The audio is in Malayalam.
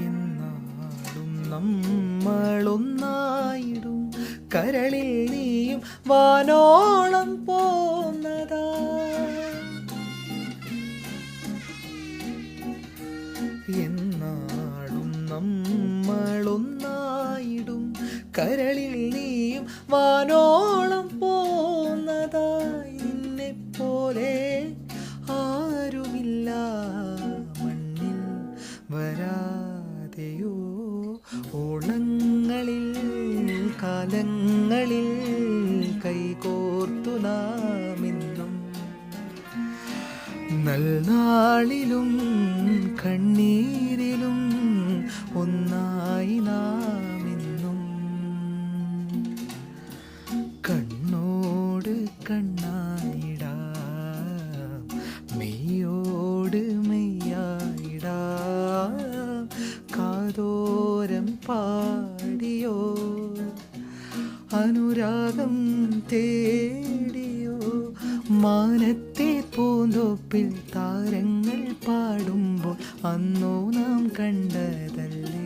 എന്നാളും നമ്മളൊന്നായിടും കരളിൽ നീയും വാനോളം പോന്നതാ. എന്നാളും നമ്മളൊന്നായിടും കരളിൽ നീയും വാനോളം പോന്നതായി. നിന്നെപ്പോലെ ആരുമില്ല മണ്ണിൽ വരാതെയോ ഓളങ്ങളിൽ കാലങ്ങളിൽ കൈകോർത്തു നാമെന്നും. നൽനാളിലും കണ്ണീരിലും ഒന്നായി നാമെന്നും. കണ്ണോട് കണ്ണായിടാം, മെയ്യോട് മെയ്യായിടാം. കാതോരം പാടിയോ അനുരാഗം തേടിയോ. മാനത്തെ പൂന്തോപ്പിൽ താരങ്ങൾ പാടുമ്പോൾ അന്നോ നാം കണ്ടതല്ലേ